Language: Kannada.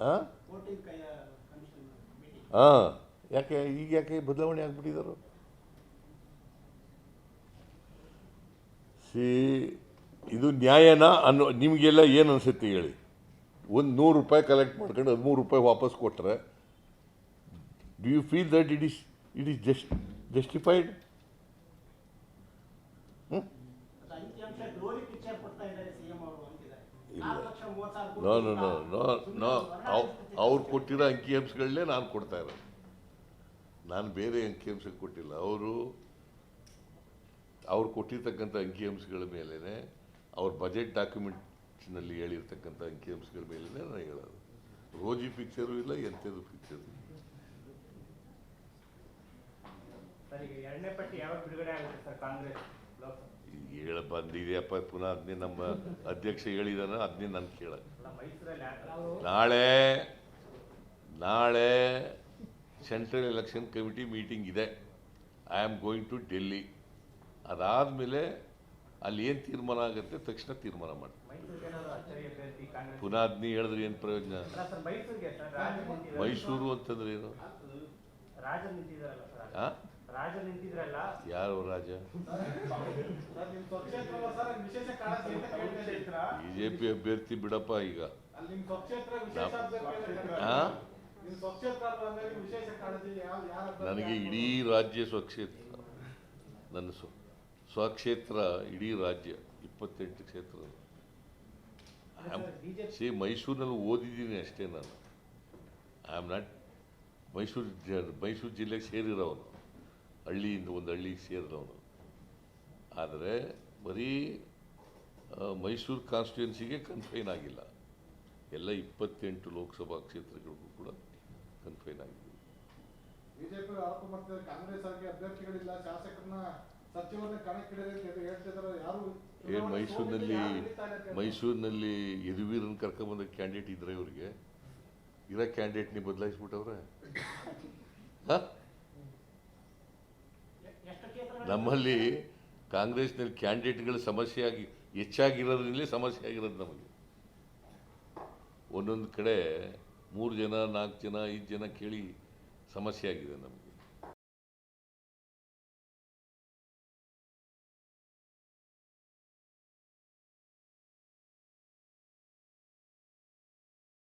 ಹಾಂ ಹಾಂ, ಯಾಕೆ ಈಗ ಯಾಕೆ ಬದಲಾವಣೆ ಆಗ್ಬಿಟ್ಟಿದ್ದಾರೆ? ಇದು ನ್ಯಾಯನಾ ಅನ್ನೋ ನಿಮಗೆಲ್ಲ ಏನು ಅನಿಸುತ್ತೆ ಹೇಳಿ? ಒಂದು ₹100 ಕಲೆಕ್ಟ್ ಮಾಡ್ಕೊಂಡು ₹13 ವಾಪಸ್ ಕೊಟ್ಟರೆ do you feel that it is justified? No no no no no ಅವ್ರು ಕೊಟ್ಟಿರೋ ಅಂಕಿಅಂಶಗಳನ್ನೇ ನಾನು ಕೊಡ್ತಾ ಇರೋದು. ನಾನು ಬೇರೆ ಅಂಕಿಅಂಶ ಕೊಟ್ಟಿಲ್ಲ. ಅವ್ರು ಕೊಟ್ಟಿರ್ತಕ್ಕಂಥ ಅಂಕಿಅಂಶಗಳ ಮೇಲೇ, ಅವ್ರ ಬಜೆಟ್ ಡಾಕ್ಯುಮೆಂಟ್ಸ್ನಲ್ಲಿ ಹೇಳಿರ್ತಕ್ಕಂಥ ಅಂಕಿಅಂಶಗಳ ಮೇಲೇ ನಾನು ಹೇಳೋದು. ರೋಜಿ ಪಿಕ್ಚರು ಇಲ್ಲ, ಎಂಥದ್ದು ಪಿಕ್ಚರು ಇಲ್ಲ. ಹೇಳ ಬಂದಿದೆಯಪ್ಪ, ಪುನಃ ಅದನ್ನೇ ನಮ್ಮ ಅಧ್ಯಕ್ಷ ಹೇಳಿದಾನ, ಅದನ್ನೇ ನಾನು ಕೇಳೋದು. ನಾಳೆ ಸೆಂಟ್ರಲ್ ಎಲೆಕ್ಷನ್ ಕಮಿಟಿ ಮೀಟಿಂಗ್ ಇದೆ. I am going to Delhi. ಅದಾದಮೇಲೆ ಅಲ್ಲಿ ಏನು ತೀರ್ಮಾನ ಆಗುತ್ತೆ ತಕ್ಷಣ ತೀರ್ಮಾನ ಮಾಡ್ತೀನಿ. ಪುನಃ ಅದನ್ನೇ ಹೇಳಿದ್ರೆ ಏನು ಪ್ರಯೋಜನ? ಮೈಸೂರು ಅಂತಂದ್ರೆ ಏನು? ಯಾರು ರಾಜ? ಬಿಜೆಪಿ ಅಭ್ಯರ್ಥಿ ಬಿಡಪ್ಪ. ಈಗ ನನಗೆ ಇಡೀ ರಾಜ್ಯ ಸ್ವಕ್ಷೇತ್ರ, ನನ್ನ ಸ್ವಕ್ಷೇತ್ರ ಇಡೀ ರಾಜ್ಯ 28 ಕ್ಷೇತ್ರ. ಮೈಸೂರಿನಲ್ಲಿ ಓದಿದ್ದೀನಿ ಅಷ್ಟೇ. ನಾನು ಐ ಆಮ್ ನಾಟ್ ಮೈಸೂರು ಜಿಲ್ಲೆಗೆ ಸೇರಿರೋನು, ಹಳ್ಳಿಯಿಂದ ಒಂದು ಹಳ್ಳಿಗೆ ಸೇರಿದವನು. ಆದರೆ ಬರೀ ಮೈಸೂರು ಕಾನ್ಸ್ಟಿಟ್ಯೂನ್ಸಿಗೆ ಕನ್ಫೈನ್ ಆಗಿಲ್ಲ, ಎಲ್ಲ 28 ಲೋಕಸಭಾ ಕ್ಷೇತ್ರಗಳಿಗೂ ಕೂಡ ಕನ್ಫೈನ್ ಆಗಿದೆ. ಬಿಜೆಪಿ ಆರೋಪ ಮಾಡ್ತಿದ್ದಾರೆ, ಕಾಂಗ್ರೆಸ್ ಆಗಿ ಅಭ್ಯರ್ಥಿಗಳಿಲ್ಲ, ಶಾಸಕರನ್ನ ಸಚಿವರನ್ನ ಕಣಕ್ಕಿಳಿದರೆ ಹೇಳ್ತಿದ್ದಾರೆ. ಯಾರು ಮೈಸೂರಿನಲ್ಲಿ ಯದುವೀರನ್ ಕರ್ಕೊಂಬಂದ ಕ್ಯಾಂಡಿಡೇಟ್ ಇದ್ರೆ ಇವರಿಗೆ ಇರೋ ಕ್ಯಾಂಡಿಡೇಟ್ನಿ ಬದಲಾಯಿಸ್ಬಿಟ್ಟವ್ರೆ. ನಮ್ಮಲ್ಲಿ ಕಾಂಗ್ರೆಸ್ನಲ್ಲಿ ಕ್ಯಾಂಡಿಡೇಟ್ಗಳ ಸಮಸ್ಯೆ ಹೆಚ್ಚಾಗಿರೋದ್ರಲ್ಲಿ ಸಮಸ್ಯೆ ಆಗಿರೋದು. ನಮಗೆ ಒಂದೊಂದು ಕಡೆ 3 ಜನ 4 ಜನ 5 ಜನ ಕೇಳಿ ಸಮಸ್ಯೆ ಆಗಿದೆ ನಮಗೆ.